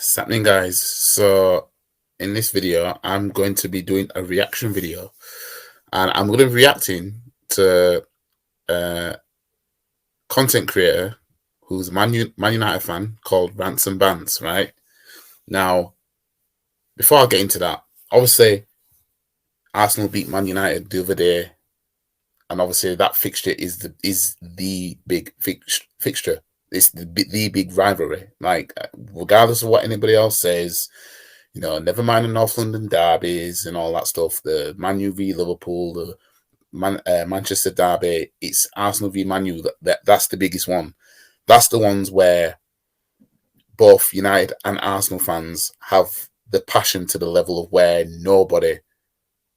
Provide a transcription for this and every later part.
What's happening, guys? So in this video, I'm going to be doing a reaction video, and I'm going to be reacting to a content creator who's a Man United fan called Rants and Bands. Right now, before I get into that, obviously Arsenal beat Man United the other day, and obviously that fixture is the big fixture. It's the big rivalry. Like, regardless of what anybody else says, never mind the North London derbies and all that stuff. The Man U v Liverpool, the Manchester derby. It's Arsenal v Man U. That's the biggest one. That's the ones where both United and Arsenal fans have the passion to the level of where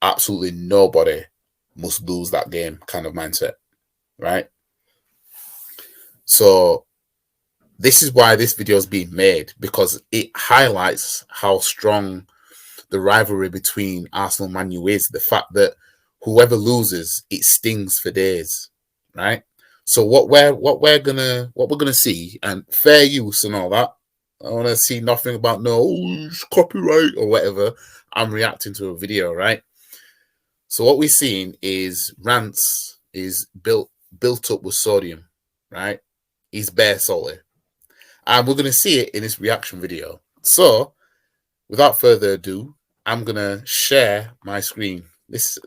absolutely nobody, must lose that game kind of mindset, right? So this is why this video is being made, because it highlights how strong the rivalry between Arsenal and Man U is. The fact that whoever loses, it stings for days, right? So what we're gonna see, and fair use and all that. I want to see nothing about copyright or whatever. I'm reacting to a video, right? So what we're seeing is Rants is built up with sodium, right? He's bare salty. And we're going to see it in this reaction video. So, without further ado, I'm going to share my screen. This,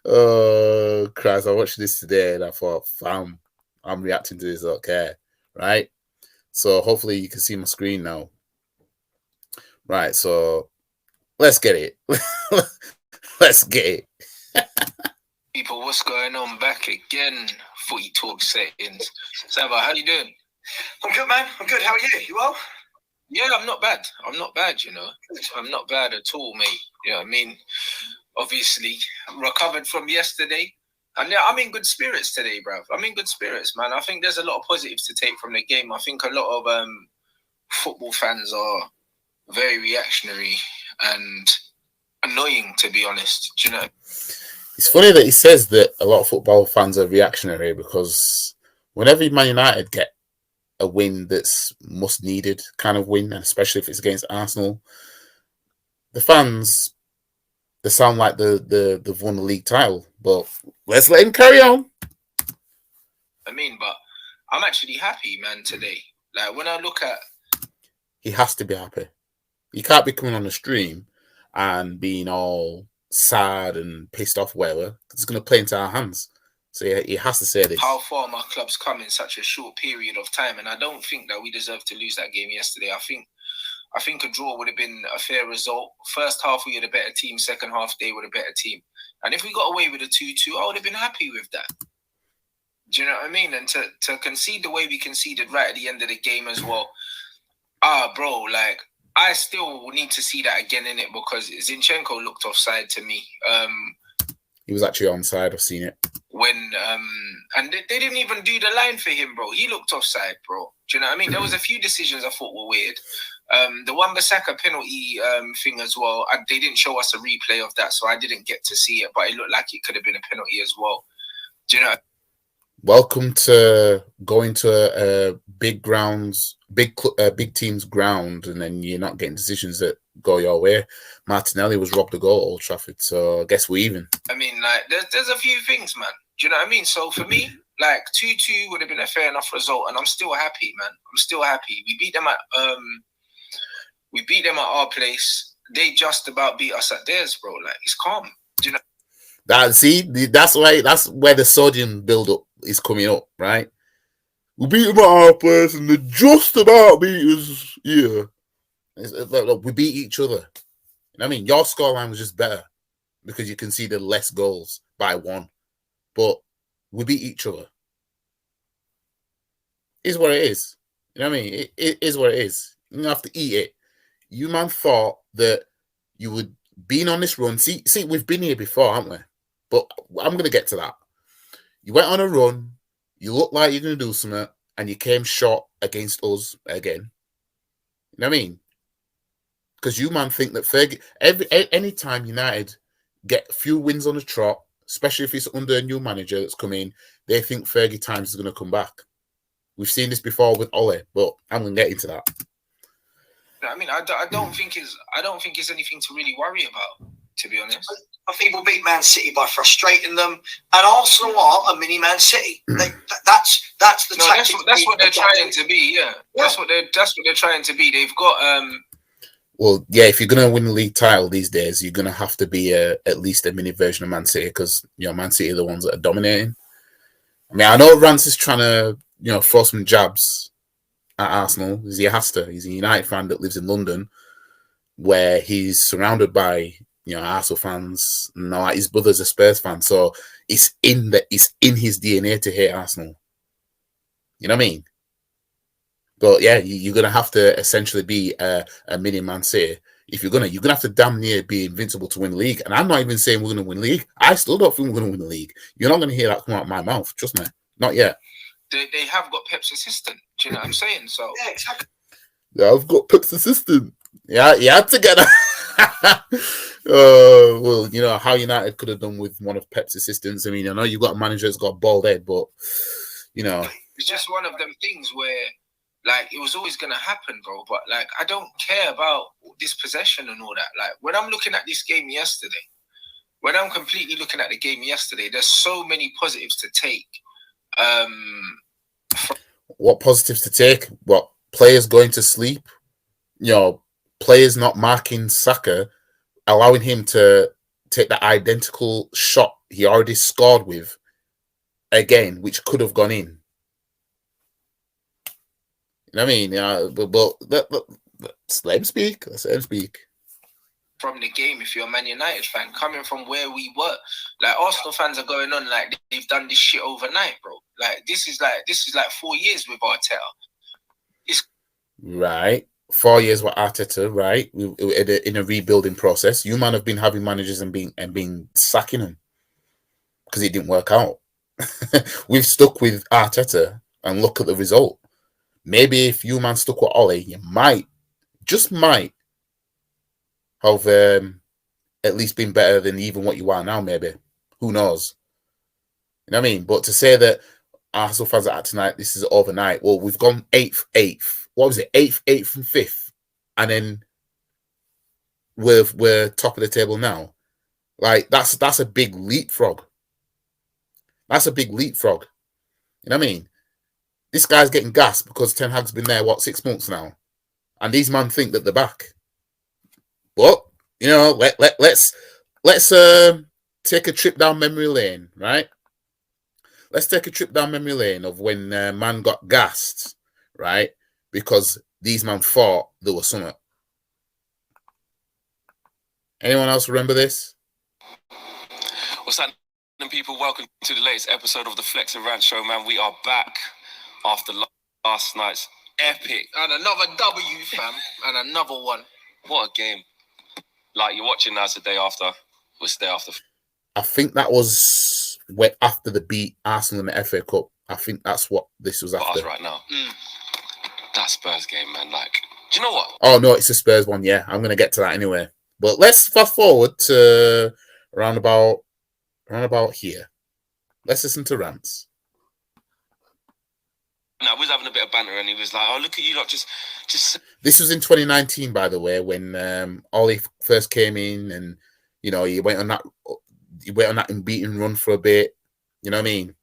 oh, Christ, I watched this today and I thought, fam, I'm reacting to this, okay, right? So, hopefully you can see my screen now. Right, so, let's get it. Let's get it. People, what's going on? Back again. Footy Talk settings. Sava, how you doing? I'm good, man. I'm good. How are you? You well? Yeah, I'm not bad. I'm not bad, I'm not bad at all, mate. You know what I mean? Obviously, I'm recovered from yesterday. And yeah, I'm in good spirits today, bruv. I'm in good spirits, man. I think there's a lot of positives to take from the game. I think a lot of football fans are very reactionary and annoying, to be honest. Do you know? It's funny that he says that a lot of football fans are reactionary, because whenever Man United get a win that's must needed kind of win, and especially if it's against Arsenal, the fans, they sound like they've won the league title. But let's let him carry on. I mean, but I'm actually happy, man, today. Like, when I look at... He has to be happy. He can't be coming on the stream and being all sad and pissed off, whatever. It's going to play into our hands. So he has to say this. How far my club's come in such a short period of time, and I don't think that we deserve to lose that game yesterday. I think a draw would have been a fair result. First half we had a better team. Second half they were a better team. And if we got away with a 2-2, I would have been happy with that. Do you know what I mean? And to concede the way we conceded right at the end of the game as well. Bro, like, I still need to see that again in it, because Zinchenko looked offside to me. He was actually onside. I've seen it. When and they didn't even do the line for him, bro. He looked offside, bro. Do you know what I mean? There was a few decisions I thought were weird. The Wan-Bissaka penalty thing as well. They didn't show us a replay of that, so I didn't get to see it. But it looked like it could have been a penalty as well. Do you know? Welcome to going to big grounds, big teams' ground, and then you're not getting decisions that go your way. Martinelli was robbed a goal at Old Trafford, so I guess we're even. I mean, like, there's a few things, man. Do you know what I mean? So for me, like, 2-2 would have been a fair enough result, and I'm still happy, man. I'm still happy. We beat them at our place. They just about beat us at theirs, bro. Like, it's calm. Do you know? That's where the sodium build-up is coming up, right? We beat them at our place, and they just about beat us. Yeah, look, we beat each other. I mean, your scoreline was just better because you conceded less goals by one, but we beat each other. Is what it is. You know what I mean? It is what it is. You don't have to eat it. You, man, thought that you would be on this run. See, we've been here before, haven't we? But I'm going to get to that. You went on a run. You looked like you're going to do something, and you came short against us again. You know what I mean? Because you, man, think that Fergie... Any time United get a few wins on the trot, especially if it's under a new manager that's come in, they think Fergie times is going to come back. We've seen this before with Ole, but I'm going to get into that. I mean, I don't think it's anything to really worry about, to be honest. I think we'll beat Man City by frustrating them, and Arsenal are a mini Man City. That's the tactic. That's what they're trying to be. Yeah, that's what they're trying to be. They've got Well, yeah, if you're gonna win the league title these days, you're gonna have to be at least a mini version of Man City, because Man City are the ones that are dominating. I mean, I know Rance is trying to throw some jabs at Arsenal. He has to. He's a United fan that lives in London, where he's surrounded by Arsenal fans. No, his brother's a Spurs fan, so it's in his DNA to hate Arsenal. You know what I mean? But yeah, you're gonna have to essentially be a mini Man City. If you're gonna have to damn near be invincible to win the league. And I'm not even saying we're gonna win the league. I still don't think we're gonna win the league. You're not gonna hear that come out of my mouth. Trust me, not yet. They have got Pep's assistant. Do you know what I'm saying? So Yeah, exactly. Yeah, I've got Pep's assistant. Yeah, you had to get that. Well, how United could have done with one of Pep's assistants. I mean, I know you've got a manager that's got a bald head, but it's just one of them things where, like, it was always gonna happen, bro. But like, I don't care about this possession and all that. Like, when I'm looking at this game yesterday, there's so many positives to take. What positives to take? What, players going to sleep? Players not marking Saka, allowing him to take the identical shot he already scored with again, which could have gone in. You know what I mean? Let's let him speak. From the game, if you're a Man United fan, coming from where we were, like, Arsenal fans are going on like they've done this shit overnight, bro. Like, this is like 4 years with Arteta. It's right. 4 years with Arteta, right? In a rebuilding process. You man have been having managers and being sacking them because it didn't work out. We've stuck with Arteta and look at the result. Maybe if you man stuck with Ole, you just might have at least been better than even what you are now, maybe. Who knows? You know what I mean? But to say that Arsenal fans are at tonight, this is overnight. Well, we've gone 8th. What was it? 8th and 5th. And then we're top of the table now. Like, that's a big leapfrog. That's a big leapfrog. You know what I mean? This guy's getting gassed because Ten Hag's been there, 6 months now? And these men think that they're back. But, let's take a trip down memory lane, right? Let's take a trip down memory lane of when man got gassed, right? Because these men thought there was something. Anyone else remember this? What's happening, people? Welcome to the latest episode of the Flex and Rant Show, man. We are back after last night's epic. And another W, fam. And another one. What a game. Like, you're watching now, it's the day after. What's the day after? I think that was after the beat Arsenal in the FA Cup. I think that's what this was after. Right now. That Spurs game, man. Like, do you know what? Oh, no, it's a Spurs one. Yeah, I'm going to get to that anyway. But let's fast forward to around about here. Let's listen to Rance. I was having a bit of banter, and he was like, "Oh, look at you lot, just." This was in 2019, by the way, when Ollie first came in, and he went on that unbeaten run for a bit. You know what I mean?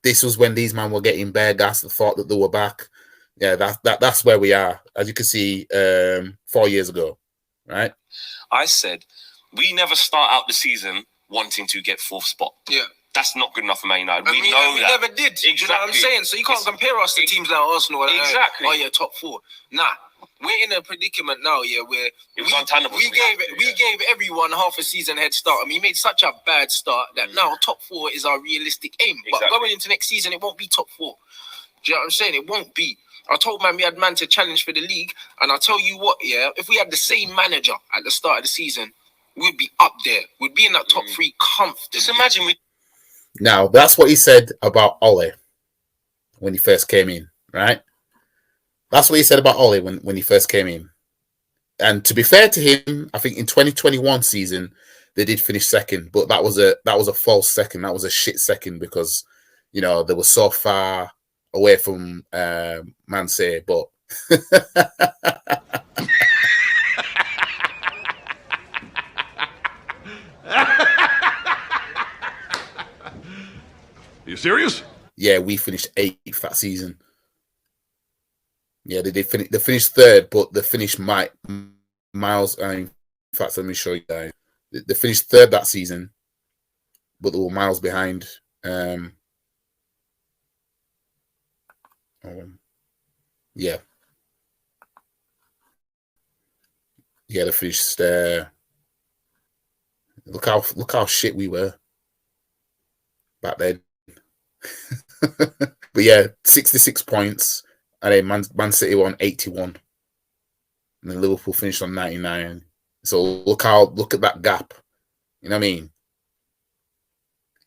This was when these men were getting bare gas. The thought that they were back. Yeah, that's where we are, as you can see, 4 years ago, right? I said we never start out the season wanting to get 4th spot. Yeah. That's not good enough for Man United. We never did. Exactly. You know what I'm saying? So you can't compare us to teams like Arsenal. Exactly. Oh, yeah, top 4. Nah. We're in a predicament now, where untenable. We gave everyone half a season head start. I mean, we made such a bad start that now top 4 is our realistic aim. But going into next season, it won't be top 4. Do you know what I'm saying? It won't be. I told man we had man to challenge for the league, and I'll tell you what, if we had the same manager at the start of the season, we'd be up there. We'd be in that top 3 comfortably. Just imagine we. Now, that's what he said about Ole when he first came in, right? That's what he said about Ole when he first came in. And to be fair to him, I think in 2021 season, they did finish second, but that was a false second. That was a shit second because, they were so far away from Man City. But serious? Yeah, we finished 8th that season. Yeah, they finished 3rd, but they finished miles. In fact, let me show you guys. They finished 3rd that season, but they were miles behind. Yeah. Yeah, they finished. Look how shit we were back then. But yeah, 66 points, and then Man City won 81, and then Liverpool finished on 99. So look at that gap. You know what I mean?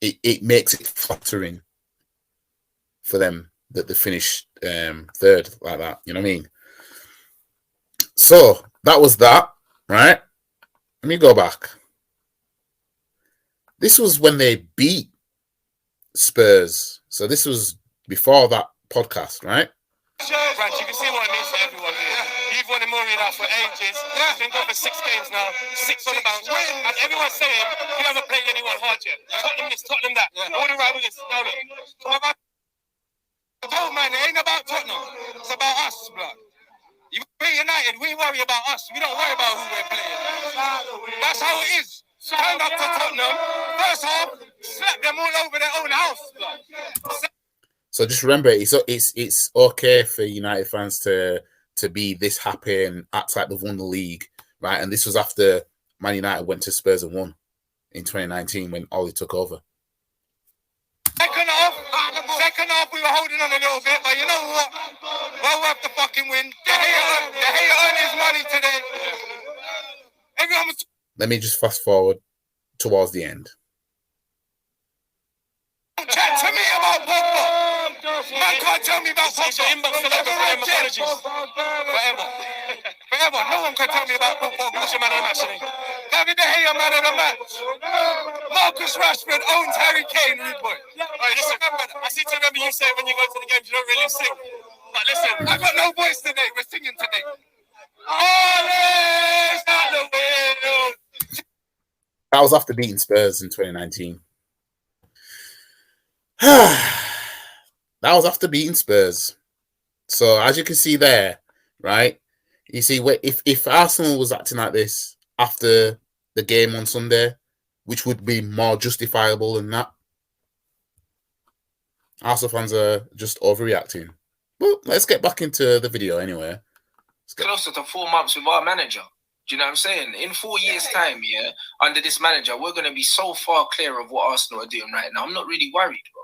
It makes it flattering for them that they finished 3rd like that. You know what I mean? So that was that, right? Let me go back. This was when they beat Spurs. So this was before that podcast, right? Right, you can see what it means for everyone here. You've won the Mourinho for ages. You've been going for 6 games now, 6 on the bounce. And everyone's saying you haven't played anyone hard yet. Tottenham this, Tottenham that. All the rivals. No, look. Oh man, it ain't about Tottenham. It's about us, blood. You play United, we worry about us. We don't worry about who we're playing. That's how it is. Turn up to Tottenham. First half, slap them all over their own house, blood. So just remember, it's okay for United fans to be this happy and act like they've won the league, right? And this was after Man United went to Spurs and won in 2019 when Ole took over. Second half, we were holding on a little bit, but you know what? Well worth the fucking win. The hater earned his money today. Everyone was. Let me just fast forward towards the end. Chat to me about Pogba. Man can't tell me about Pogba. Apologies. Forever. No one can tell me about Pogba. Who's your man of the match today? David De Gea, man of the match. Marcus Rashford owns Harry Kane, rude boy. Alright, listen, I seem to remember you saying when you go to the games you don't really sing. But listen, I got no voice today. We're singing today. Always at the wheel. That was after beating Spurs in 2019. That was after beating Spurs. So as you can see there, right? You see, if Arsenal was acting like this after the game on Sunday, which would be more justifiable than that, Arsenal fans are just overreacting. Well, let's get back into the video anyway. Closer to 4 months with our manager. Do you know what I'm saying? In 4 years' time, yeah, under this manager, we're going to be so far clear of what Arsenal are doing right now. I'm not really worried, bro.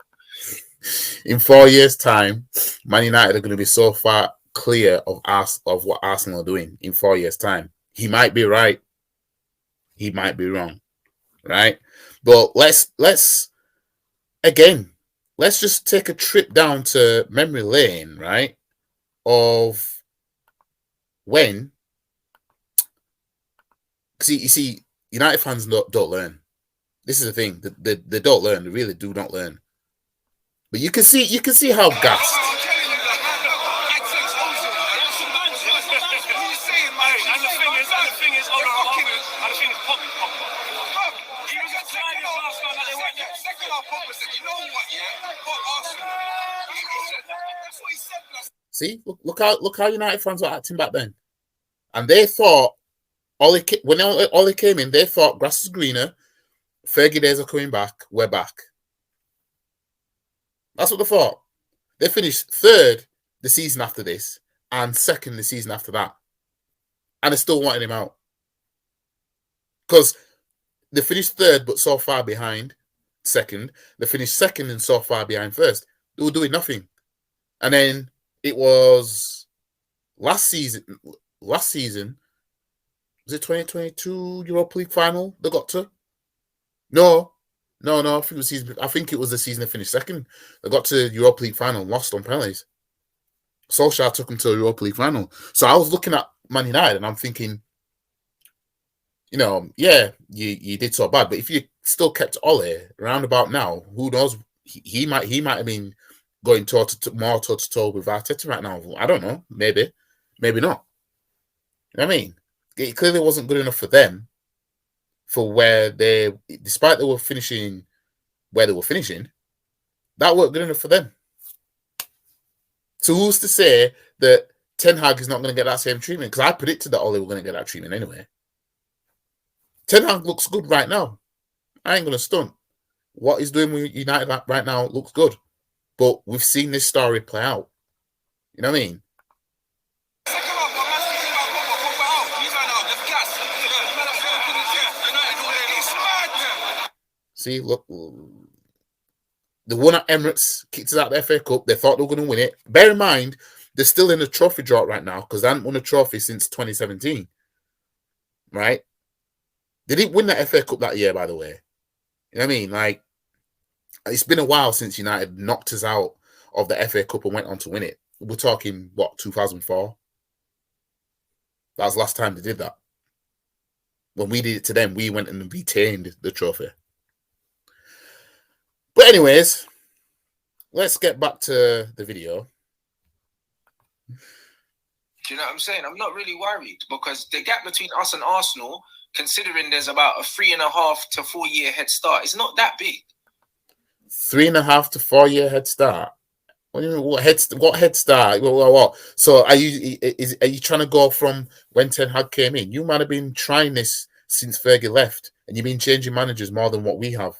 In 4 years' time, Man United are going to be so far clear of what Arsenal are doing in 4 years' time. He might be right. He might be wrong. Right? But let's just take a trip down to memory lane, right? Of when. You see, United fans don't learn. This is the thing. They don't learn. They really do not learn. But you can see how gassed. See, look how United fans were acting back then, and they thought when Ole came in, they thought grass is greener. Fergie days are coming back. We're back. That's what they thought. They finished 3rd the season after this and 2nd the season after that, and they still wanted him out because they finished 3rd but so far behind 2nd. They finished 2nd and so far behind 1st. They were doing nothing, and then it was last season. Was it 2022 Europa League final they got to? No. I think it was the season they finished 2nd. They got to the Europa League final and lost on penalties. Solskjaer took them to the Europa League final. So I was looking at Man United and I'm thinking, yeah, you did so bad, but if you still kept Ole around about now, who knows? He might have been going more toe to toe with Arteta right now. I don't know. Maybe not. You know what I mean? It clearly wasn't good enough for them. For where despite they were finishing where they were finishing, That worked good enough for them. So who's to say that Ten Hag is not going to get that same treatment? Because I predicted that Ole were going to get that treatment anyway. Ten Hag looks good right now. I ain't going to stunt. What he's doing with United right now looks good. But we've seen this story play out. You know what I mean? See, look, the one at Emirates kicked us out of the FA Cup. They thought they were going to win it. Bear in mind, they're still in a trophy drought right now because they haven't won a trophy since 2017. Right? They didn't win that FA Cup that year, by the way. You know what I mean? Like, it's been a while since United knocked us out of the FA Cup and went on to win it. We're talking, what, 2004? That was the last time they did that. When we did it to them, we went and retained the trophy. But anyways, let's get back to the video. Do you know what I'm saying? I'm not really worried because the gap between us and Arsenal, considering there's about a 3.5 to 4 year head start, it's not that big. 3.5 to 4 year head start. What do you mean? What head start? What? So are you trying to go from when Ten Hag came in? You might have been trying this since Fergie left, and you've been changing managers more than what we have.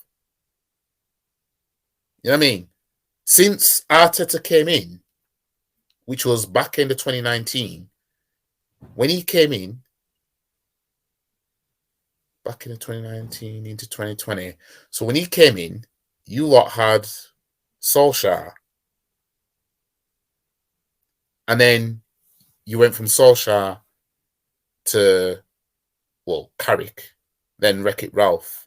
You know what I mean? Since Arteta came in, which was back end of 2019, when he came in, back in 2019 into 2020. So when he came in, you lot had Solskjaer. And then you went from Solskjaer to, well, Carrick, then Wreck-It Ralph.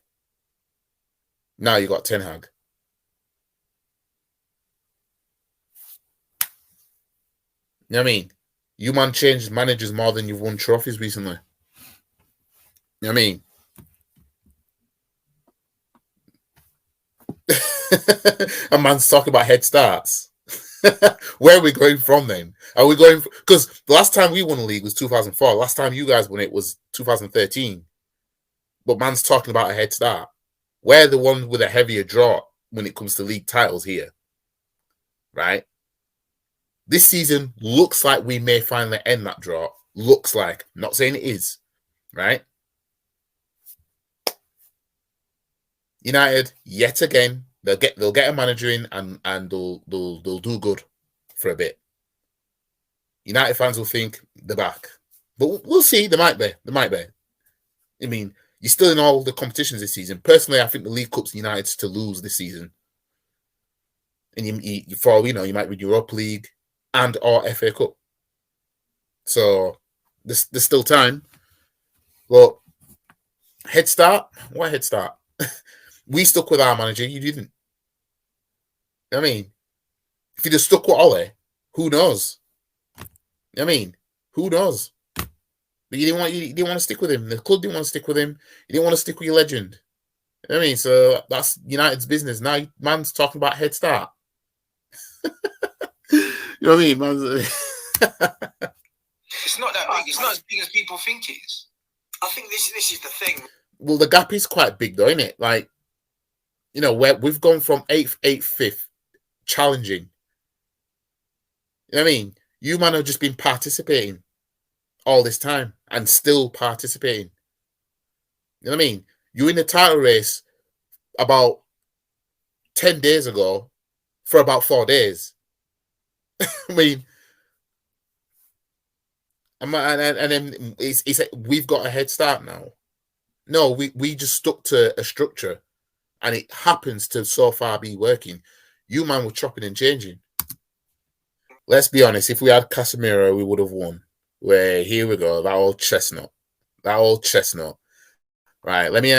Now you got Ten Hag. You know what I mean? You man changed managers more than you've won trophies recently. You know what I mean? A man's talking about head starts. Where are we going from then? Are we going... Because the last time we won a league was 2004. Last time you guys won it was 2013. But man's talking about a head start. We're the one with a heavier draw when it comes to league titles here. Right? This season looks like we may finally end that draw. Looks like. Not saying it is. Right? United, yet again, they'll get a manager in and they'll do good for a bit. United fans will think they're back. But we'll see. They might be. I mean, you're still in all the competitions this season. Personally, I think the League Cup's United's to lose this season. And for all we know, you might win Europa League and or FA Cup. So there's still time. But head start? What head start? We stuck with our manager. You didn't. I mean, if you'd have stuck with Ole, who knows? I mean, who knows? But you didn't want to stick with him. The club didn't want to stick with him. You didn't want to stick with your legend. I mean, so that's United's business. Now, man's talking about head start. You know what I mean? It's not that big. It's not as big as people think it is. I think this is the thing. Well, the gap is quite big, though, isn't it? Like, you know, we've gone from 8th, 5th, challenging. You know what I mean? You man have just been participating all this time and still participating. You know what I mean? You in the title race about 10 days ago for about 4 days. I mean, and then it's we've got a head start now. No, we just stuck to a structure and it happens to so far be working. You man were chopping and changing. Let's be honest, if we had Casemiro, we would have won. Where here we go, that old chestnut. Right, let me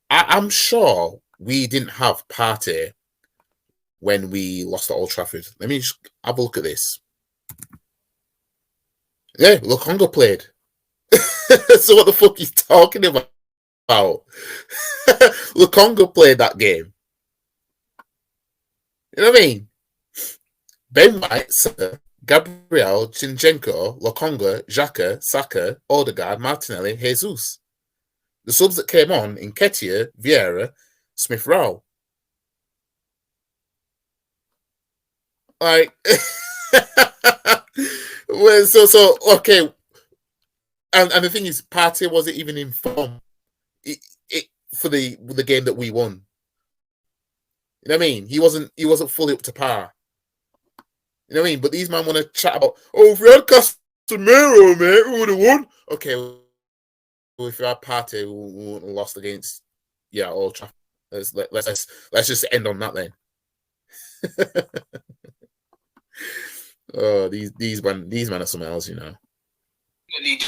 I'm sure we didn't have Partey when we lost at Old Trafford. Let me just have a look at this. Yeah, Lukonga played. So what the fuck he's talking about? Lukonga played that game. You know what I mean? Ben White, Gabriel, Zinchenko, Lukonga, Xhaka, Saka, Odegaard, Martinelli, Jesus. The subs that came on, Nketiah, Vieira, Smith-Rowe. Like, well, so okay. And the thing is, Partey wasn't even in form for the game that we won. You know what I mean? He wasn't fully up to par. You know what I mean? But these men want to chat about, oh, if we had Casemiro, mate, we would have won. Okay, well, if you had Partey, we wouldn't have lost against Old Trafford. Let's just end on that then. Oh, these men are something else, you know. They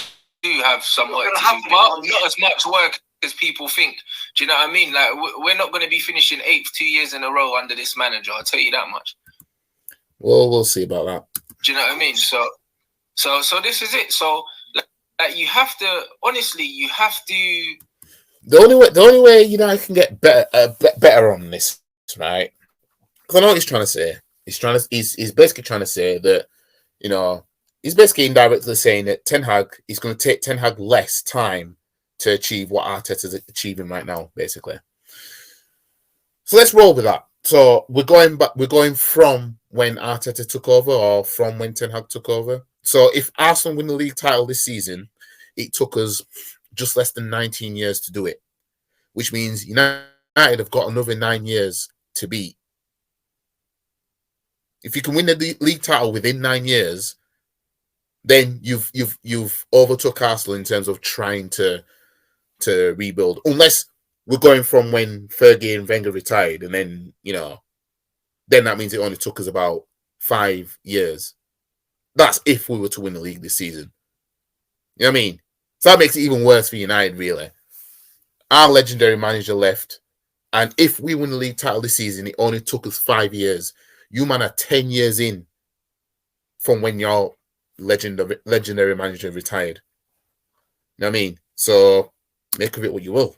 do have some work to do, but not as much work as people think. Do you know what I mean? Like, we're not going to be finishing 8th 2 years in a row under this manager. I'll tell you that much. Well, we'll see about that. Do you know what I mean? So this is it. So, like, you have to, honestly, The only way I can get better on this, right? Because I know what he's trying to say. He's basically trying to say that, he's basically indirectly saying that Ten Hag is going to take Ten Hag less time to achieve what Arteta's achieving right now, basically. So let's roll with that. So we're going from when Arteta took over, or from when Ten Hag took over. So if Arsenal win the league title this season, it took us just less than 19 years to do it, which means United have got another 9 years to beat. If you can win the league title within 9 years, then you've overtook Arsenal in terms of trying to rebuild. Unless we're going from when Fergie and Wenger retired, and then then that means it only took us about 5 years. That's if we were to win the league this season. You know what I mean? So that makes it even worse for United, really. Our legendary manager left, and if we win the league title this season, it only took us 5 years. You man are 10 years in from when your legendary manager retired. You know what I mean? So make of it what you will.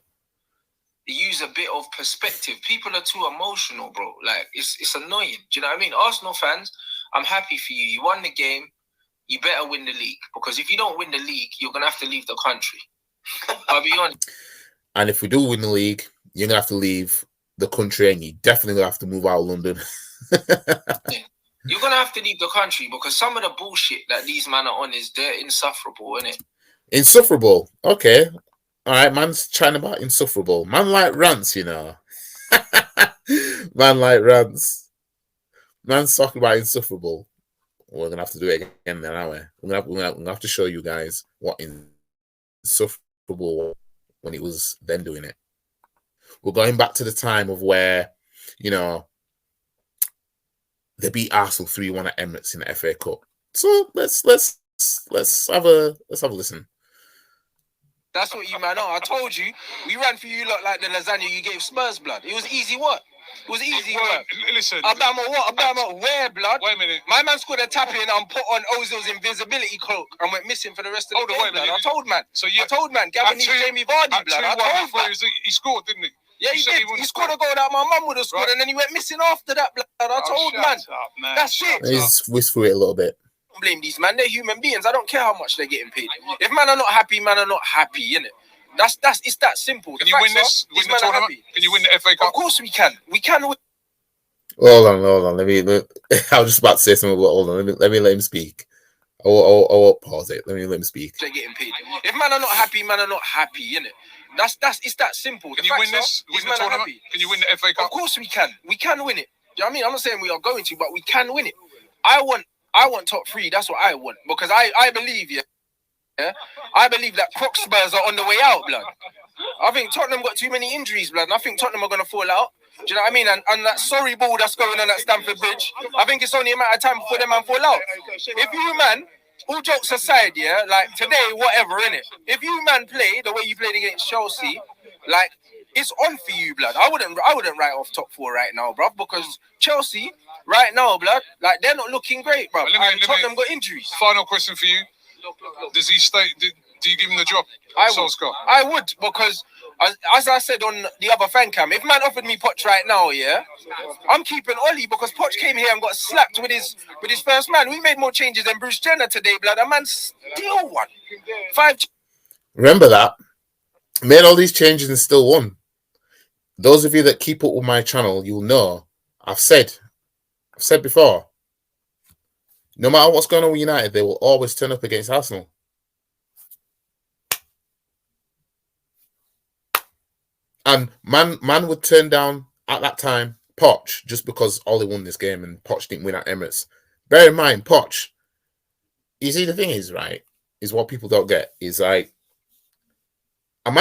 Use a bit of perspective. People are too emotional, bro. Like, it's annoying. Do you know what I mean? Arsenal fans, I'm happy for you. You won the game. You better win the league, because if you don't win the league, you're gonna have to leave the country. I'll be honest. And if we do win the league, you're gonna have to leave the country, and you definitely gonna have to move out of London. You're gonna have to leave the country, because some of the bullshit that these men are on is they're insufferable, isn't it? Insufferable. Okay. All right, man's chatting about insufferable. Man like rants, Man like rants. Man's talking about insufferable. We're gonna have to do it again then, aren't we? We're gonna have to show you guys what insufferable when it was then doing it. We're going back to the time of where, they beat Arsenal 3-1 at Emirates in the FA Cup. So let's have a listen. That's what you man are. I told you, we ran for you lot like the lasagna you gave Spurs, blood. It was easy work. It was easy work. Listen. About where, blood? Wait a minute. My man scored a tap in and put on Ozil's invisibility cloak and went missing for the rest of the game, blood. I told man. Gavin needs Jamie Vardy, blood. I told man. He scored, didn't he? Yeah, he did. He scored a goal that my mum would have scored, and then he went missing after that, blood. I told man. That's it. He's whisked through it a little bit. Don't blame these man. They're human beings. I don't care how much they're getting paid. If man are not happy, man are not happy, innit? It's that simple. Can you win this? Win the tournament? Can you win the FA Cup? Of course we can. We can win. Hold on. I was just about to say something, but hold on. Let me let him speak. I won't pause it. Let me speak. They're getting paid. If man are not happy, man are not happy, innit? It's that simple. Can you win this? Win the tournament? Can you win the FA Cup? Of course we can. We can win it. Do you know what I mean? I'm not saying we are going to, but we can win it. I want top 3. That's what I want, because I believe, I believe that Croc Spurs are on the way out, blood. I think Tottenham got too many injuries, blood, and I think Tottenham are going to fall out. Do you know what I mean? And that sorry ball that's going on at Stamford Bridge, I think it's only a matter of time before them man fall out. If you, man, all jokes aside, like today, whatever, innit? If you, man, play the way you played against Chelsea, like, it's on for you, blood. I wouldn't write off top 4 right now, bruv, because Chelsea, right now, blood, like, they're not looking great, bruv. And Tottenham got injuries. Final question for you. Does he stay? Do you give him the job? I would, because as I said on the other fan cam, if man offered me Poch right now, I'm keeping Oli, because Poch came here and got slapped with his first man. We made more changes than Bruce Jenner today, blood. A man still won. 5. Remember that. Made all these changes and still won. Those of you that keep up with my channel, you'll know I've said before, No matter what's going on with United, they will always turn up against Arsenal. And man would turn down at that time Poch just because Ole won this game and Poch didn't win at Emirates. Bear in mind, Poch. You see, the thing is, right, is what people don't get is like a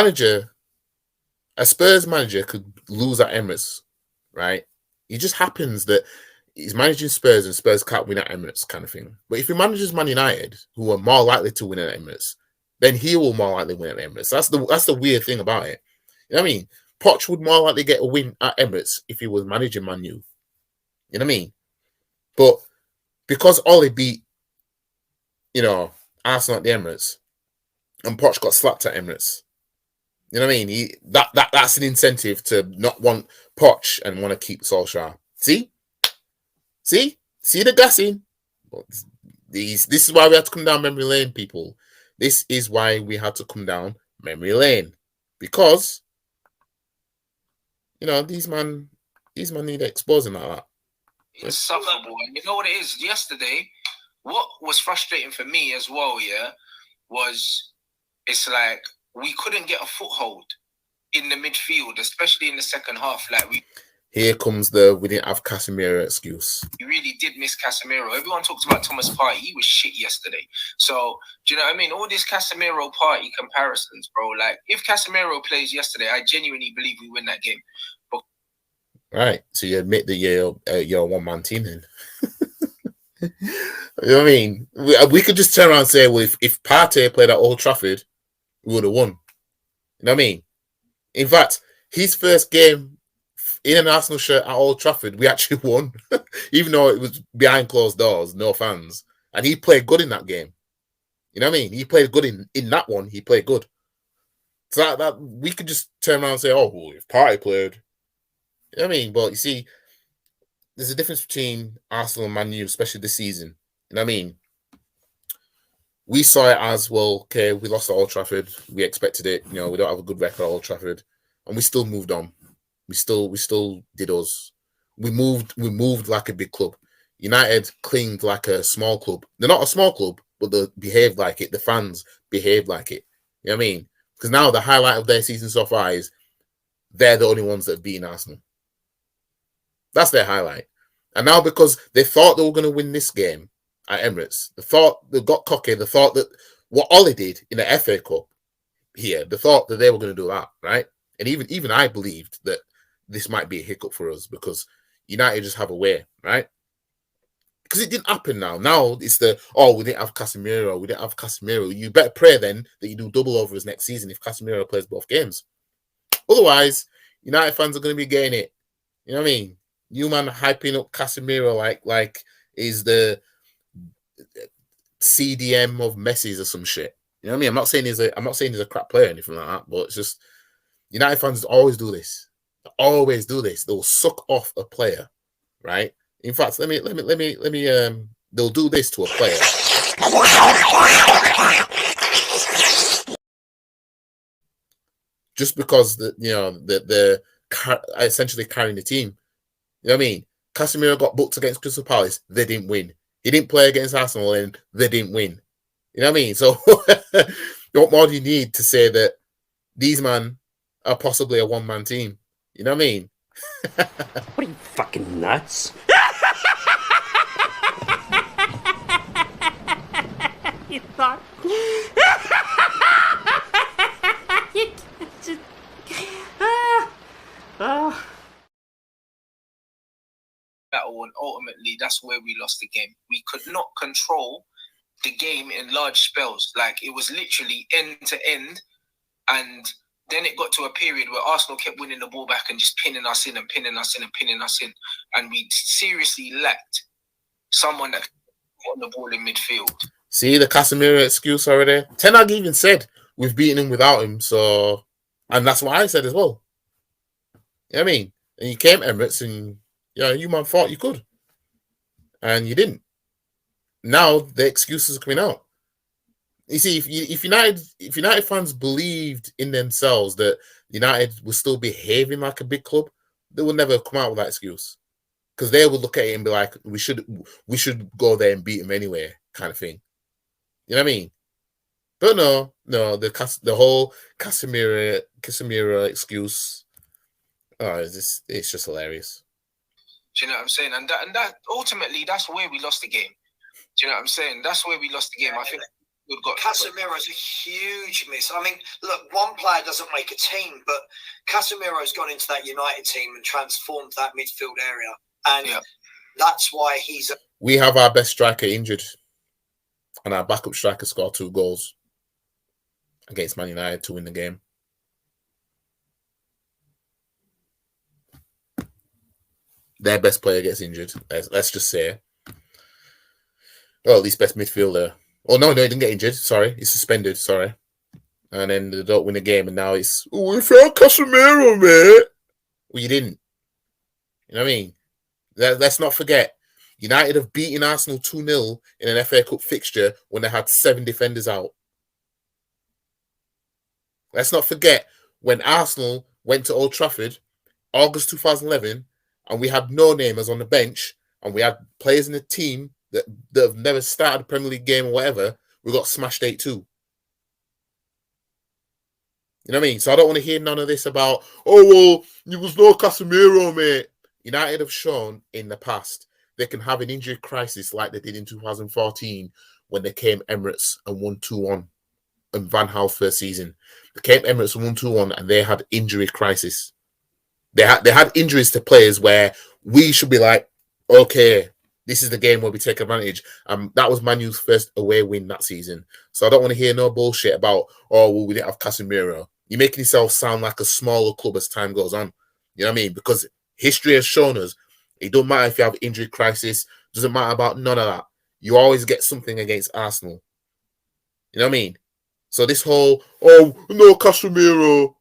Spurs manager could lose at Emirates, right? It just happens that he's managing Spurs and Spurs can't win at Emirates, kind of thing. But if he manages Man United, who are more likely to win at Emirates, then he will more likely win at Emirates. That's the weird thing about it. You know what I mean? Poch would more likely get a win at Emirates if he was managing Man U. You know what I mean? But because Ole beat, Arsenal at the Emirates, and Poch got slapped at Emirates, you know what I mean? That's an incentive to not want Poch and want to keep Solskjaer. See the gassing. This is why we had to come down memory lane, people. This is why we had to come down memory lane, because these man need exposing like that. Insufferable. And you know what it is? Yesterday, what was frustrating for me as well, was it's like we couldn't get a foothold in the midfield, especially in the second half. Here comes we didn't have Casemiro excuse. We really did miss Casemiro. Everyone talks about Thomas Partey. He was shit yesterday. So, do you know what I mean? All these Casemiro Partey comparisons, bro. Like, if Casemiro plays yesterday, I genuinely believe we win that game. Right. So you admit that you're a one-man team then. You know what I mean? We could just turn around and say, well, if Partey played at Old Trafford, we would have won. You know what I mean? In fact, his first game in an Arsenal shirt at Old Trafford, we actually won, even though it was behind closed doors, no fans. And he played good in that game. You know what I mean? He played good in that one. He played good. So that we could just turn around and say, oh, well, if Partey played, you know what I mean? But you see, there's a difference between Arsenal and Man U, especially this season. You know what I mean? We saw it as, well, okay, we lost at Old Trafford. We expected it. We don't have a good record at Old Trafford. And we still moved on. We still did us. We moved like a big club. United clinged like a small club. They're not a small club, but they behaved like it. The fans behaved like it. You know what I mean? Because now the highlight of their season so far is they're the only ones that have beaten Arsenal. That's their highlight. And now because they thought they were going to win this game at Emirates, they got cocky. They thought that what Ole did in the FA Cup here, they thought that they were going to do that, right? And even I believed that this might be a hiccup for us because United just have a way, right? Because it didn't happen now. Now it's we didn't have Casemiro. You better pray then that you do double overs next season if Casemiro plays both games. Otherwise, United fans are going to be getting it. You know what I mean? You man hyping up Casemiro like is the CDM of Messi's or some shit. You know what I mean? I'm not saying he's a crap player or anything like that, but it's just United fans always do this. They always do this. They'll suck off a player, right? In fact, let me. They'll do this to a player. Just because they're essentially carrying the team. You know what I mean? Casemiro got booked against Crystal Palace. They didn't win. He didn't play against Arsenal and they didn't win. You know what I mean? So what more do you need to say that these men are possibly a one-man team? You know what I mean? What are you, fucking nuts? You thought? You just... Battle, and ultimately that's where we lost the game. We could not control the game in large spells. Like, it was literally end to end, and then it got to a period where Arsenal kept winning the ball back and just pinning us in, and we seriously lacked someone that got the ball in midfield. See the Casemiro excuse already? Ten Hag even said we've beaten him without him, so, and that's what I said as well. You know what I mean? And you came Emirates and you man thought you could, and you didn't. Now the excuses are coming out. You see, if United fans believed in themselves that United was still behaving like a big club, they would never come out with that excuse. because they would look at it and be like, we should go there and beat them anyway, kind of thing. You know what I mean? But no, the whole Casemiro excuse. Oh, it's just hilarious. Do you know what I'm saying? And that ultimately, that's where we lost the game. Do you know what I'm saying? That's where we lost the game. I think we've got Casemiro's a huge miss. I mean, look, one player doesn't make a team, but Casemiro's gone into that United team and transformed that midfield area, and that's why he's. We have our best striker injured, and our backup striker scored 2 goals against Man United to win the game. Their best player gets injured. Let's just say. Well, at least best midfielder. Oh, no, he didn't get injured. Sorry. He's suspended. Sorry. And then they don't win the game, and now it's, oh, we found Casemiro, mate. Well, you didn't. You know what I mean? Let's not forget, United have beaten Arsenal 2-0 in an FA Cup fixture when they had 7 defenders out. Let's not forget when Arsenal went to Old Trafford, August 2011, and we had no-namers on the bench, and we had players in the team that have never started a Premier League game or whatever, we got smashed 8-2. You know what I mean? So I don't want to hear none of this about, oh, well, there was no Casemiro, mate. United have shown in the past they can have an injury crisis like they did in 2014 when they came Emirates and won 2-1 in Van Gaal's first season. They came Emirates and won 2-1 and they had injury crisis. They had injuries to players where we should be like, okay, this is the game where we take advantage. That was Man U's first away win that season. So I don't want to hear no bullshit about, oh, well, we didn't have Casemiro. You're making yourself sound like a smaller club as time goes on. You know what I mean? Because history has shown us it don't matter if you have injury crisis. Doesn't matter about none of that. You always get something against Arsenal. You know what I mean? So this whole, oh, no Casemiro.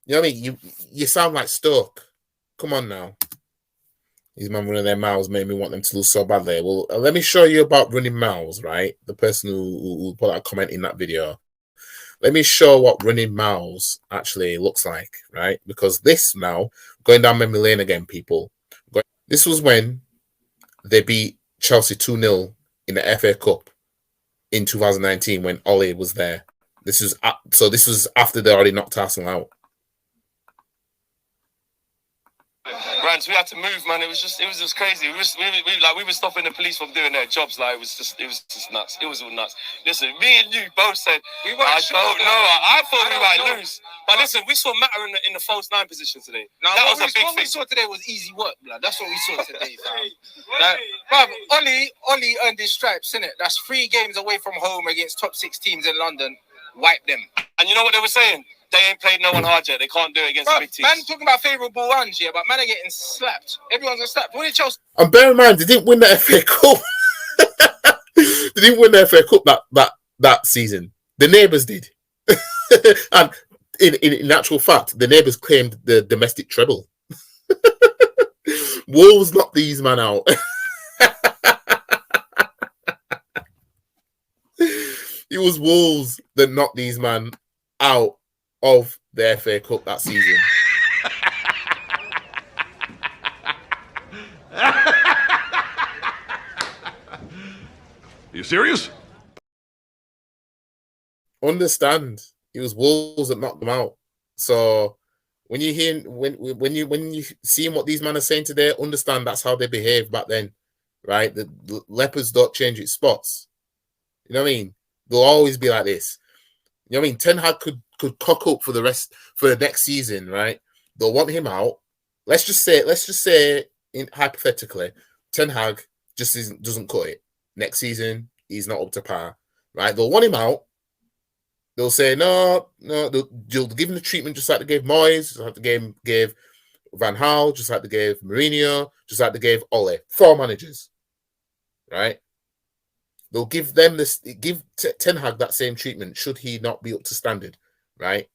You know what I mean? You sound like Stoke. Come on now. These man running their mouths made me want them to lose so badly. Well, let me show you about running mouths, right? The person who put that comment in that video. Let me show what running mouths actually looks like, right? Because this now, going down memory lane again, people. This was when they beat Chelsea 2-0 in the FA Cup in 2019 when Ole was there. This was after they already knocked Arsenal out. Rants, we had to move, man. It was just crazy. We were stopping the police from doing their jobs. Like it was just nuts. It was all nuts. Listen, me and you both said I don't know. I thought we might lose. But listen, we saw Matter in the false 9 position today. Now, that was a big thing. What we saw today was easy work, blood. That's what we saw today, fam. Oli earned his stripes, innit? That's 3 games away from home against top 6 teams in London. Wipe them. And you know what they were saying? They ain't played no one hard yet. They can't do it against the big teams. Man talking about favourable runs here, but man are getting slapped. Everyone's getting slapped. What did Chelsea? And bear in mind, they didn't win the FA Cup. They didn't win the FA Cup that season. The neighbours did. And in actual fact, the neighbours claimed the domestic treble. Wolves knocked these man out. It was Wolves that knocked these man out of the FA Cup that season. You serious? Understand, it was Wolves that knocked them out. So when you hear when you seeing what these men are saying today, understand that's how they behaved back then, right? The leopards don't change its spots. You know what I mean? They'll always be like this. You know what I mean? Ten Hag could cock up for the next season, right? They'll want him out. Let's just say hypothetically, Ten Hag just doesn't cut it. Next season, he's not up to par, right? They'll want him out. They'll say no. They'll give him the treatment just like they gave Moyes, just like they gave Van Gaal, just like they gave Mourinho, just like they gave Ole. 4 managers, right? They'll give them give Ten Hag that same treatment should he not be up to standard, right?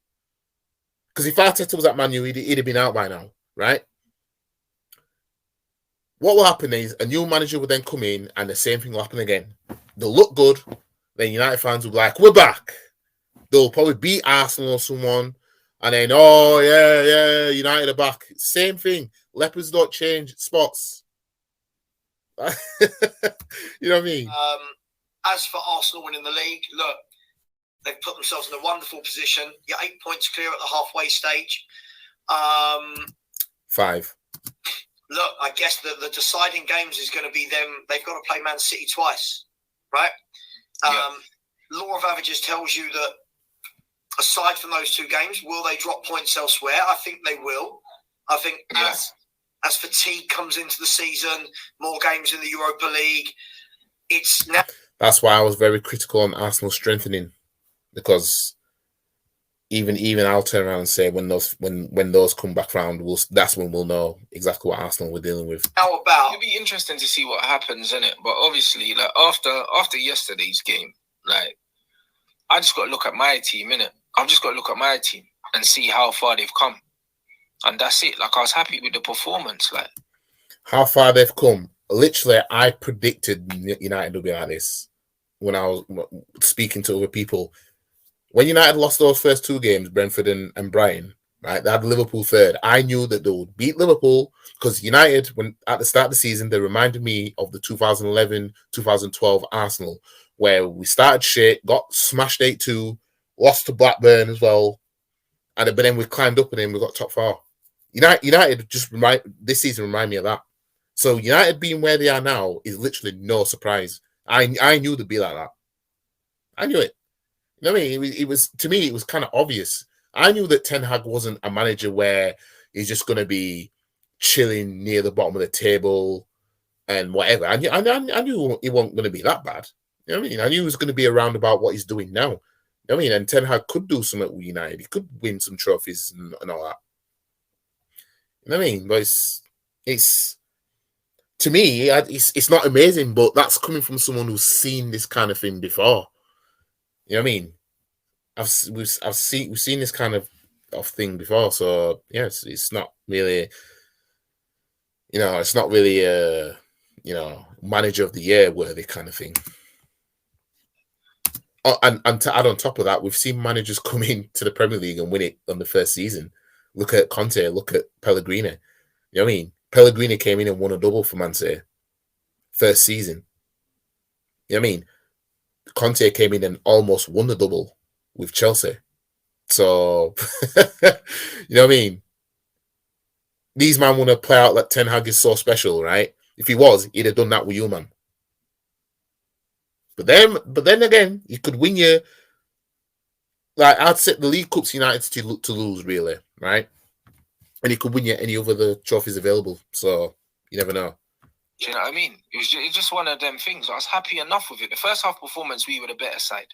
Because if Arteta was at Man U, he'd have been out by now, right? What will happen is a new manager will then come in and the same thing will happen again. They'll look good. Then United fans will be like, we're back. They'll probably beat Arsenal or someone. And then, oh, yeah, United are back. Same thing. Leopards don't change spots. You know what I mean? As for Arsenal winning the league, look, they've put themselves in a wonderful position. You're 8 points clear at the halfway stage. 5. Look, I guess the deciding games is going to be them. They've got to play Man City twice, right? Law of averages tells you that aside from those 2 games, will they drop points elsewhere? I think they will. I think as fatigue comes into the season, more games in the Europa League, it's now. That's why I was very critical on Arsenal strengthening, because even I'll turn around and say when those come back round, that's when we'll know exactly what Arsenal we're dealing with. How about? It'll be interesting to see what happens in it, but obviously, like after yesterday's game, like I just got to look at my team, innit? I've just got to look at my team and see how far they've come, and that's it. Like I was happy with the performance, like how far they've come. Literally, I predicted United would be like this when I was speaking to other people. When United lost those first 2 games, Brentford and Brighton, right? They had Liverpool third. I knew that they would beat Liverpool because United, when at the start of the season, they reminded me of the 2011-2012 Arsenal, where we started shit, got smashed 8-2, lost to Blackburn as well, but then we climbed up and then we got top 4. United just this season remind me of that. So United being where they are now is literally no surprise. I knew they'd be like that. I knew it. You know what I mean? It was to me, it was kind of obvious. I knew that Ten Hag wasn't a manager where he's just going to be chilling near the bottom of the table and whatever. I knew he wasn't going to be that bad. You know what I mean? I knew he was going to be around about what he's doing now. You know what I mean? And Ten Hag could do something with United. He could win some trophies and all that. You know what I mean? But it's to me, it's not amazing, but that's coming from someone who's seen this kind of thing before. You know what I mean? We've seen this kind of thing before, so yes, it's not really, it's not really manager of the year worthy kind of thing. Oh, and to add on top of that, we've seen managers come into the Premier League and win it on the first season. Look at Conte, look at Pellegrini. You know what I mean? Pellegrini came in and won a double for Man City first season. You know what I mean? Conte came in and almost won the double with Chelsea. So, you know what I mean? These men want to play out like Ten Hag is so special, right? If he was, he'd have done that with you, man. But then again, he could win you. Like, I'd set the League Cups United to lose, really, right? And he could win you any of the trophies available. So, you never know. Do you know what I mean? It's just one of them things. I was happy enough with it. The first half performance, we were the better side.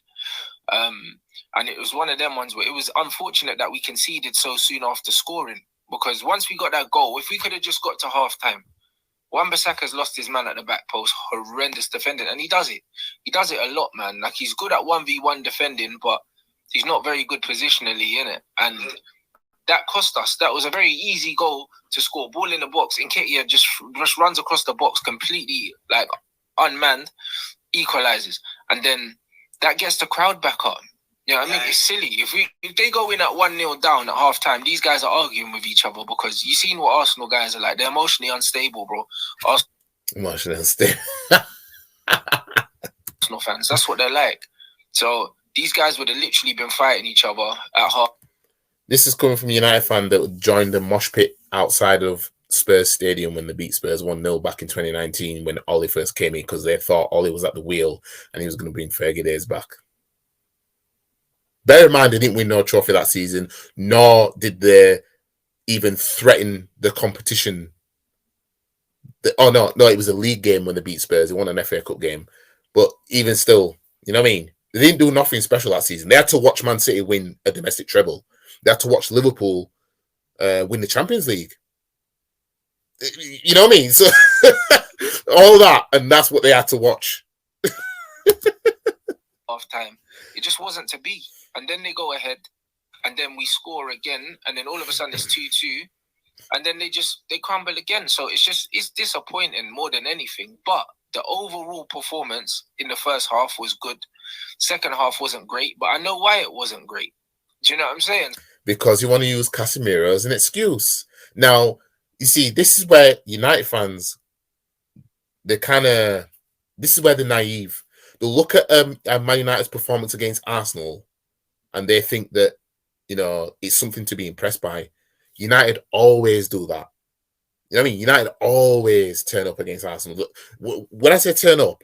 And it was one of them ones where it was unfortunate that we conceded so soon after scoring. Because once we got that goal, if we could have just got to half-time, Wan-Bissaka's lost his man at the back post, horrendous defending. And he does it. He does it a lot, man. Like, he's good at 1v1 defending, but he's not very good positionally, innit? And that cost us. That was a very easy goal to score. Ball in the box. Nketiah just runs across the box completely, like, unmanned, equalizes. And then that gets the crowd back up. You know what I mean? It's silly. If they go in at 1-0 down at half-time, these guys are arguing with each other because you've seen what Arsenal guys are like. They're emotionally unstable, bro. Emotionally unstable. Arsenal fans, that's what they're like. So these guys would have literally been fighting each other at half. This is coming from a United fan that joined the mosh pit outside of Spurs Stadium when they beat Spurs 1-0 back in 2019 when Ollie first came in because they thought Ollie was at the wheel and he was going to bring Fergie Days back. Bear in mind, they didn't win no trophy that season, nor did they even threaten the competition. No, it was a league game when they beat Spurs. They won an FA Cup game. But even still, you know what I mean? They didn't do nothing special that season. They had to watch Man City win a domestic treble. They had to watch Liverpool win the Champions League. You know what I mean? So all that, and that's what they had to watch. Half time. It just wasn't to be. And then they go ahead, and then we score again, and then all of a sudden it's 2-2, and then they crumble again. So it's disappointing more than anything. But the overall performance in the first half was good. Second half wasn't great, but I know why it wasn't great. Do you know what I'm saying? Because you want to use Casemiro as an excuse. Now, you see, this is where United fans they kind of, this is where they're naive. They'll look at Man United's performance against Arsenal and they think that, you know, it's something to be impressed by. United always do that. You know what I mean? United always turn up against Arsenal. Look, when I say turn up,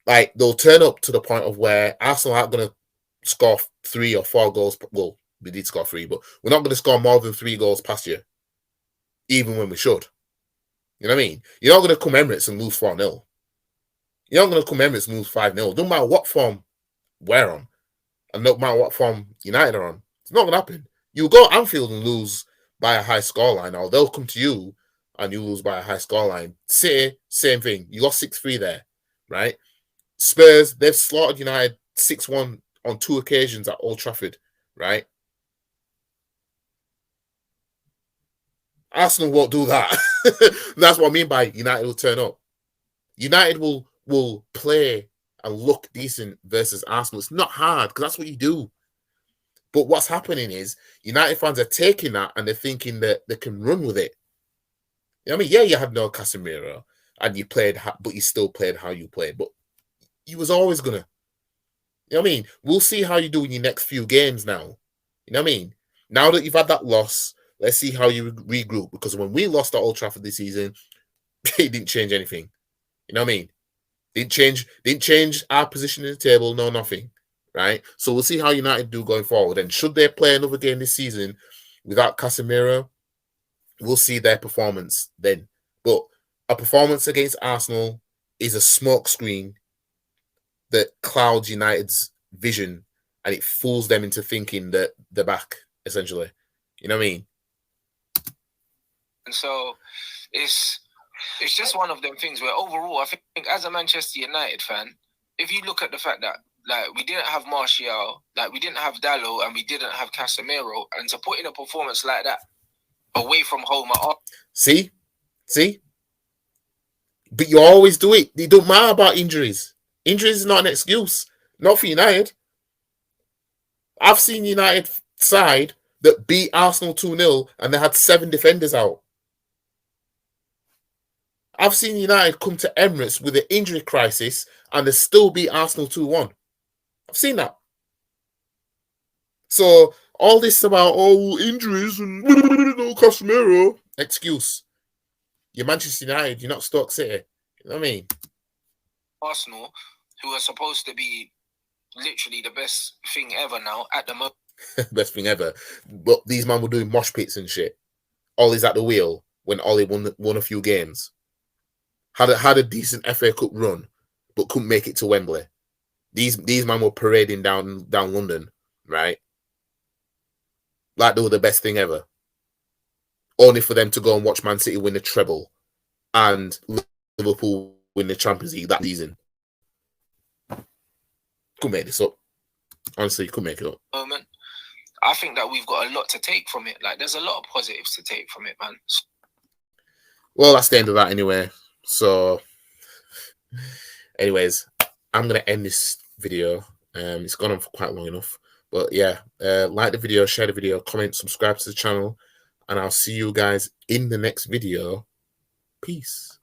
like they'll turn up to the point of where Arsenal aren't going to score 3 or 4 goals. Well, we did score 3, but we're not going to score more than 3 goals past you, even when we should. You know what I mean? You're not going to come Emirates and lose 4-0. You're not going to come Emirates and lose 5-0. No matter what form we're on, and no matter what form United are on, it's not going to happen. You'll go Anfield and lose by a high scoreline, or they'll come to you and you lose by a high scoreline. City, same thing. You lost 6-3 there, right? Spurs, they've slaughtered United 6-1 on 2 occasions at Old Trafford, right? Arsenal won't do that. That's what I mean by United will turn up. United will play and look decent versus Arsenal. It's not hard because that's what you do. But what's happening is United fans are taking that and they're thinking that they can run with it. You know what I mean? Yeah, you had no Casemiro and you played, but you still played how you played. But you was always gonna. You know what I mean? We'll see how you do in your next few games now. You know what I mean? Now that you've had that loss, let's see how you regroup. Because when we lost at Old Trafford this season, it didn't change anything. You know what I mean? Didn't change our position in the table, no nothing. Right? So we'll see how United do going forward. And should they play another game this season without Casemiro, we'll see their performance then. But a performance against Arsenal is a smokescreen that clouds United's vision and it fools them into thinking that they're back, essentially. You know what I mean? And so it's just one of them things where overall, I think as a Manchester United fan, if you look at the fact that like we didn't have Martial, like we didn't have Dalot, and we didn't have Casemiro, and to put in a performance like that away from home at all. See? But you always do it. You don't matter about injuries. Injuries is not an excuse. Not for United. I've seen United side that beat Arsenal 2-0 and they had 7 defenders out. I've seen United come to Emirates with an injury crisis and they still beat Arsenal 2-1. I've seen that. So all this about injuries and no Casemiro, excuse. You're Manchester United, you're not Stoke City. You know what I mean? Arsenal, who are supposed to be literally the best thing ever now at the moment. Best thing ever. But these men were doing mosh pits and shit. Ollie's at the wheel when Ollie won a few games. Had a decent FA Cup run, but couldn't make it to Wembley. These men were parading down London, right? Like they were the best thing ever. Only for them to go and watch Man City win the treble and Liverpool win the Champions League that season. Couldn't make this up. Honestly, couldn't make it up. Moment. I think that we've got a lot to take from it. Like, there's a lot of positives to take from it, man. Well, that's the end of that anyway. So, anyways, I'm going to end this video. It's gone on for quite long enough. But yeah, like the video, share the video, comment, subscribe to the channel. And I'll see you guys in the next video. Peace.